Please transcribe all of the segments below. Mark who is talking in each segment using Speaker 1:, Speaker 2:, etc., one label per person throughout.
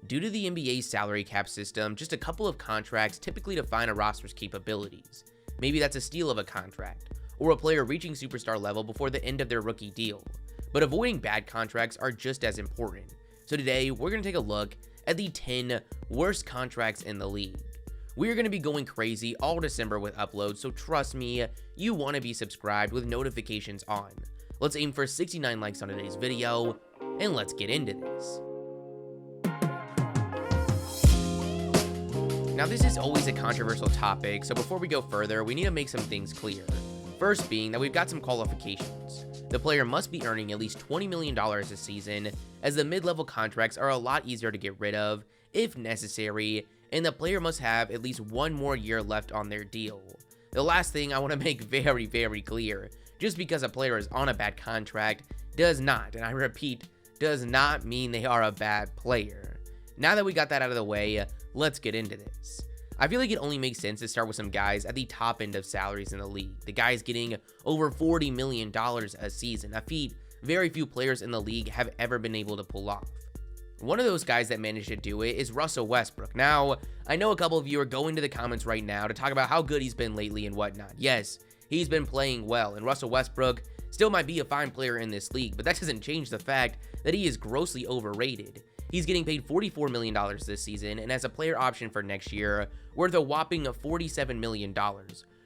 Speaker 1: Due to the NBA's salary cap system, just a couple of contracts typically define a roster's capabilities. Maybe that's a steal of a contract, or a player reaching superstar level before the end of their rookie deal. But avoiding bad contracts are just as important. So today, we're going to take a look at the 10 worst contracts in the league. We are going to be going crazy all December with uploads, so trust me, you want to be subscribed with notifications on. Let's aim for 69 likes on today's video, and let's get into this. Now, this is always a controversial topic, so before we go further, we need to make some things clear. First being that we've got some qualifications. The player must be earning at least $20 million a season, as the mid-level contracts are a lot easier to get rid of, if necessary, and the player must have at least one more year left on their deal. The last thing I want to make very clear, just because a player is on a bad contract does not, and I repeat, does not mean they are a bad player. Now that we got that out of the way, let's get into this. I feel like it only makes sense to start with some guys at the top end of salaries in the league. The guys getting over $40 million a season, a feat very few players in the league have ever been able to pull off. One of those guys that managed to do it is Russell Westbrook. Now, I know a couple of you are going to the comments right now to talk about how good he's been lately and whatnot. Yes, he's been playing well, and Russell Westbrook still might be a fine player in this league, but that doesn't change the fact that he is grossly overrated. He's getting paid $44 million this season and has a player option for next year worth a whopping $47 million,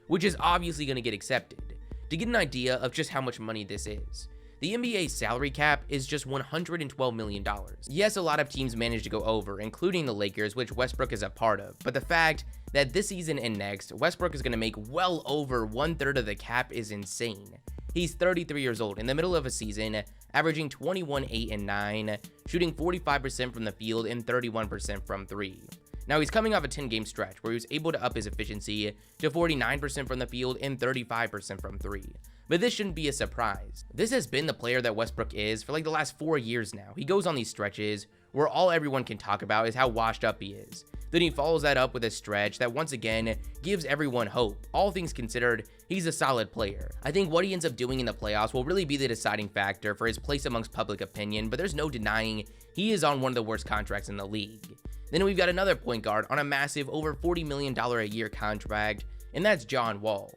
Speaker 1: which is obviously going to get accepted. To get an idea of just how much money this is, the NBA's salary cap is just $112 million. Yes, a lot of teams managed to go over, including the Lakers, which Westbrook is a part of, but the fact that this season and next, Westbrook is going to make well over 1/3 of the cap is insane. He's 33 years old in the middle of a season, averaging 21, 8, and 9, shooting 45% from the field and 31% from 3. Now, he's coming off a 10-game stretch where he was able to up his efficiency to 49% from the field and 35% from 3. But this shouldn't be a surprise. This has been the player that Westbrook is for like the last 4 years now. He goes on these stretches where all everyone can talk about is how washed up he is. Then he follows that up with a stretch that once again gives everyone hope. All things considered, he's a solid player. I think what he ends up doing in the playoffs will really be the deciding factor for his place amongst public opinion, but there's no denying he is on one of the worst contracts in the league. Then we've got another point guard on a massive over $40 million a year contract, and that's John Wall.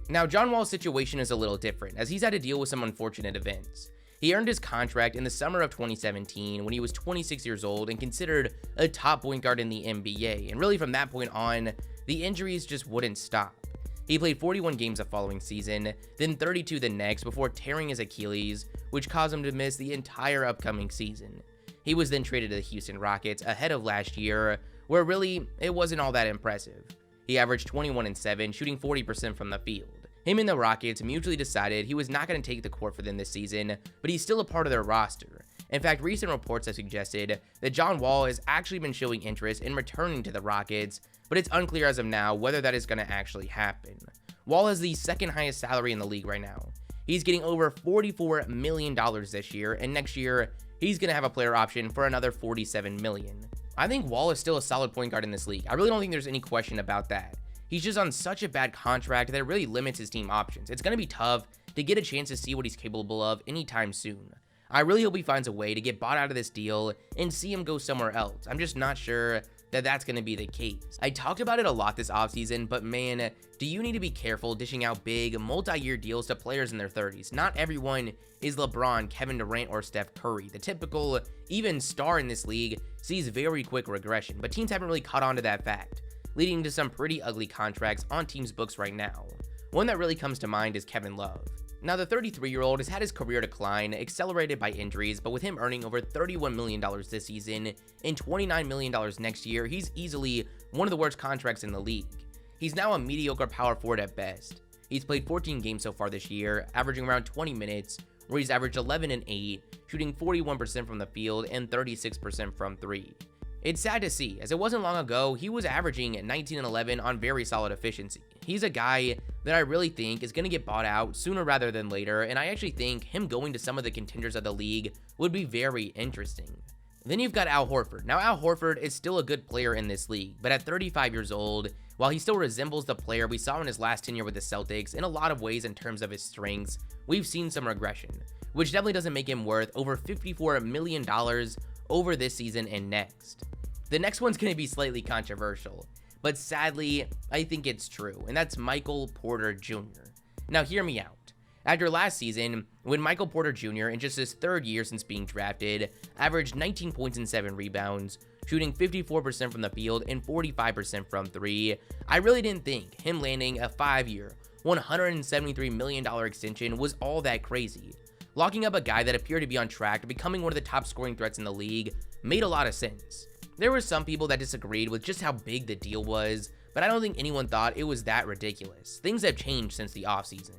Speaker 1: Now, John Wall's situation is a little different, as he's had to deal with some unfortunate events. He earned his contract in the summer of 2017 when he was 26 years old and considered a top point guard in the NBA, and really from that point on, the injuries just wouldn't stop. He played 41 games the following season, then 32 the next before tearing his Achilles, which caused him to miss the entire upcoming season. He was then traded to the Houston Rockets ahead of last year, where really, it wasn't all that impressive. He averaged 21 and 7, shooting 40% from the field. Him and the Rockets mutually decided he was not going to take the court for them this season, but he's still a part of their roster. In fact, recent reports have suggested that John Wall has actually been showing interest in returning to the Rockets, but it's unclear as of now whether that is going to actually happen. Wall has the second highest salary in the league right now. He's getting over $44 million this year, and next year, he's going to have a player option for another $47 million. I think Wall is still a solid point guard in this league. I really don't think there's any question about that. He's just on such a bad contract that it really limits his team options. It's going to be tough to get a chance to see what he's capable of anytime soon. I really hope he finds a way to get bought out of this deal and see him go somewhere else. I'm just not sure that that's going to be the case. I talked about it a lot this offseason, but man, do you need to be careful dishing out big multi-year deals to players in their 30s. Not everyone is LeBron, Kevin Durant, or Steph Curry. The typical, even star in this league sees very quick regression, but teams haven't really caught on to that fact, leading to some pretty ugly contracts on teams' books right now. One that really comes to mind is Kevin Love. Now, the 33-year-old has had his career decline accelerated by injuries, but with him earning over $31 million this season and $29 million next year, he's easily one of the worst contracts in the league. He's now a mediocre power forward at best. He's played 14 games so far this year, averaging around 20 minutes, where he's averaged 11 and 8, shooting 41% from the field and 36% from 3. It's sad to see, as it wasn't long ago, he was averaging 19 and 11 on very solid efficiency. He's a guy that I really think is going to get bought out sooner rather than later, and I actually think him going to some of the contenders of the league would be very interesting. Then you've got Al Horford. Now, Al Horford is still a good player in this league, but at 35 years old, while he still resembles the player we saw in his last tenure with the Celtics in a lot of ways in terms of his strengths, we've seen some regression, which definitely doesn't make him worth over $54 million over this season and next. The next one's going to be slightly controversial, but sadly, I think it's true, and that's Michael Porter Jr. Now hear me out. After last season, when Michael Porter Jr., in just his third year since being drafted, averaged 19 points and 7 rebounds, shooting 54% from the field and 45% from 3, I really didn't think him landing a 5-year, $173 million extension was all that crazy. Locking up a guy that appeared to be on track to becoming one of the top scoring threats in the league made a lot of sense. There were some people that disagreed with just how big the deal was, but I don't think anyone thought it was that ridiculous. Things have changed since the offseason.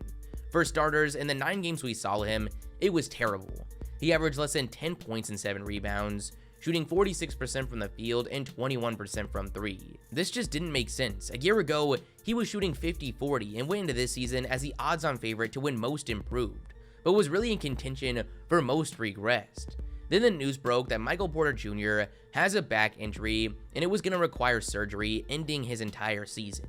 Speaker 1: For starters, in the 9 games we saw him, it was terrible. He averaged less than 10 points and 7 rebounds, shooting 46% from the field and 21% from 3. This just didn't make sense. A year ago, he was shooting 50-40 and went into this season as the odds-on favorite to win Most Improved, but was really in contention for Most Regressed. Then the news broke that Michael Porter Jr. has a back injury and it was going to require surgery, ending his entire season.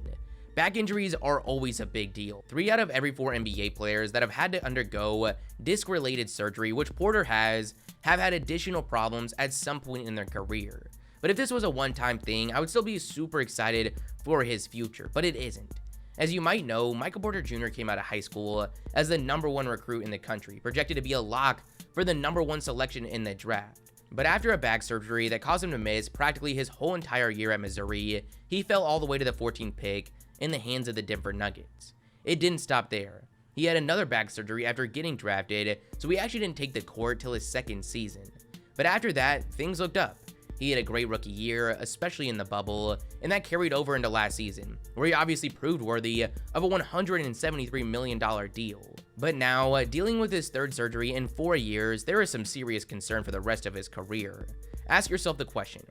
Speaker 1: Back injuries are always a big deal. 3 out of every 4 NBA players that have had to undergo disc-related surgery, which Porter has, have had additional problems at some point in their career. But if this was a one-time thing, I would still be super excited for his future, but it isn't. As you might know, Michael Porter Jr. came out of high school as the #1 recruit in the country, projected to be a lock for the #1 selection in the draft. But after a back surgery that caused him to miss practically his whole entire year at Missouri, he fell all the way to the 14th pick in the hands of the Denver Nuggets. It didn't stop there. He had another back surgery after getting drafted, so he actually didn't take the court till his second season. But after that, things looked up. He had a great rookie year, especially in the bubble, and that carried over into last season, where he obviously proved worthy of a $173 million deal. But now, dealing with his third surgery in 4 years, there is some serious concern for the rest of his career. Ask yourself the question,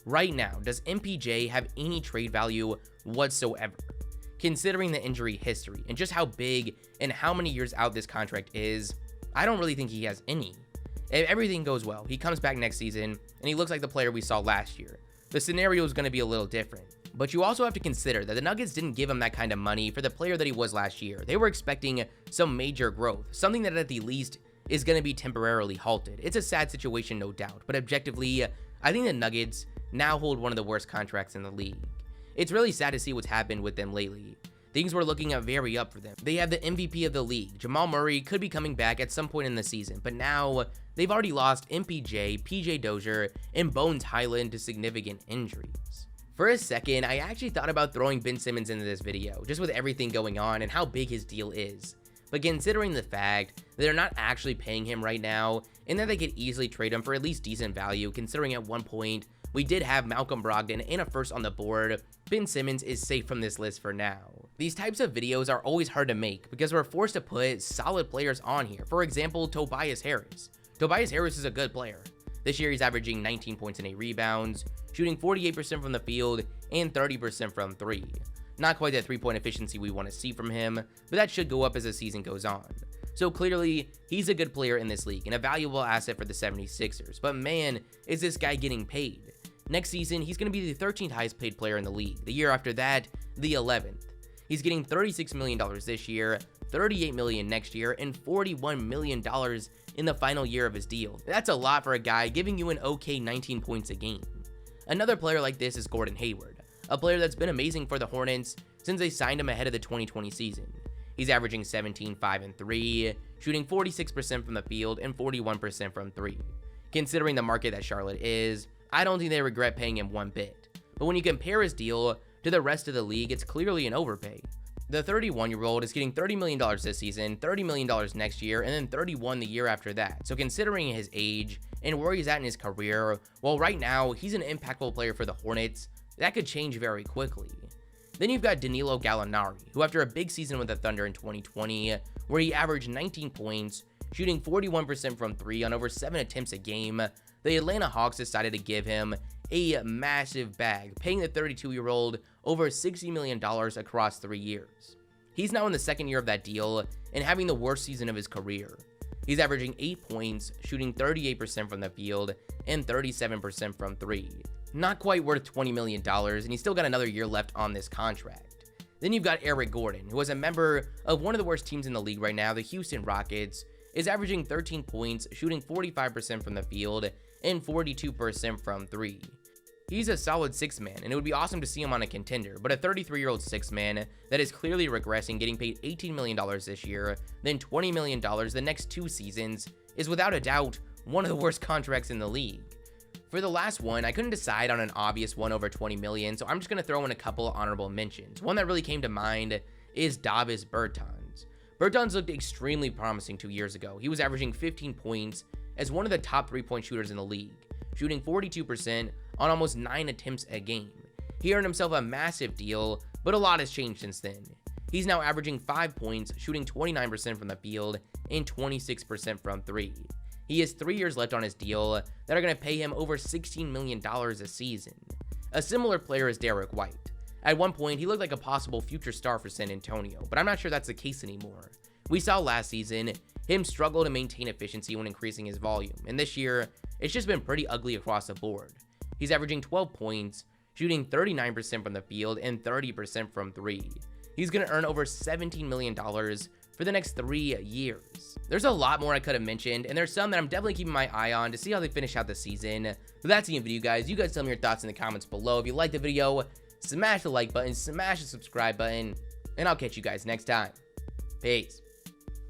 Speaker 1: right now, does MPJ have any trade value whatsoever? Considering the injury history and just how big and how many years out this contract is, I don't really think he has any. If everything goes well, he comes back next season and he looks like the player we saw last year. The scenario is going to be a little different. But you also have to consider that the Nuggets didn't give him that kind of money for the player that he was last year. They were expecting some major growth, something that at the least is going to be temporarily halted. It's a sad situation, no doubt, but objectively, I think the Nuggets now hold one of the worst contracts in the league. It's really sad to see what's happened with them lately. Things were looking very up for them. They have the MVP of the league. Jamal Murray could be coming back at some point in the season, but now they've already lost MPJ, PJ Dozier, and Bones Highland to significant injuries. For a second, I actually thought about throwing Ben Simmons into this video, just with everything going on and how big his deal is. But considering the fact that they're not actually paying him right now, and that they could easily trade him for at least decent value, considering at one point we did have Malcolm Brogdon and a first on the board, Ben Simmons is safe from this list for now. These types of videos are always hard to make because we're forced to put solid players on here. For example, Tobias Harris. Tobias Harris is a good player. This year he's averaging 19 points and 8 rebounds, shooting 48% from the field and 30% from 3. Not quite that 3-point efficiency we want to see from him, but that should go up as the season goes on. So clearly, he's a good player in this league and a valuable asset for the 76ers, but man, is this guy getting paid. Next season, he's going to be the 13th highest paid player in the league. The year after that, the 11th. He's getting $36 million this year, $38 million next year, and $41 million in the final year of his deal. That's a lot for a guy giving you an okay 19 points a game. Another player like this is Gordon Hayward, a player that's been amazing for the Hornets since they signed him ahead of the 2020 season. He's averaging 17, 5, and 3, shooting 46% from the field and 41% from 3. Considering the market that Charlotte is, I don't think they regret paying him one bit. But when you compare his deal to the rest of the league, it's clearly an overpay. The 31-year-old is getting $30 million this season, $30 million next year, and then $31 the year after that. So considering his age and where he's at in his career, well, right now, he's an impactful player for the Hornets. That could change very quickly. Then you've got Danilo Gallinari, who after a big season with the Thunder in 2020, where he averaged 19 points, shooting 41% from 3 on over 7 attempts a game, the Atlanta Hawks decided to give him a massive bag, paying the 32-year-old over $60 million across 3 years. He's now in the second year of that deal and having the worst season of his career. He's averaging 8 points, shooting 38% from the field and 37% from 3. Not quite worth $20 million, and he's still got another year left on this contract. Then you've got Eric Gordon, who is a member of one of the worst teams in the league right now, the Houston Rockets, is averaging 13 points, shooting 45% from the field and 42% from 3. He's a solid 6-man, and it would be awesome to see him on a contender, but a 33-year-old 6-man that is clearly regressing, getting paid $18 million this year, then $20 million the next 2 seasons, is without a doubt one of the worst contracts in the league. For the last one, I couldn't decide on an obvious one over $20 million, so I'm just going to throw in a couple honorable mentions. One that really came to mind is Davis Bertans. Bertans looked extremely promising 2 years ago. He was averaging 15 points as one of the top 3-point shooters in the league, shooting 42% on almost 9 attempts a game. He earned himself a massive deal, but a lot has changed since then. He's now averaging 5 points, shooting 29% from the field and 26% from 3. He has 3 years left on his deal that are going to pay him over $16 million a season. A similar player is Derek White. At one point, he looked like a possible future star for San Antonio, but I'm not sure that's the case anymore. We saw last season him struggle to maintain efficiency when increasing his volume, and this year, it's just been pretty ugly across the board. He's averaging 12 points, shooting 39% from the field and 30% from 3. He's going to earn over $17 million for the next 3 years. There's a lot more I could have mentioned, and there's some that I'm definitely keeping my eye on to see how they finish out the season. But that's the end of the video, guys. You guys tell me your thoughts in the comments below. If you liked the video, smash the like button, smash the subscribe button, and I'll catch you guys next time. Peace.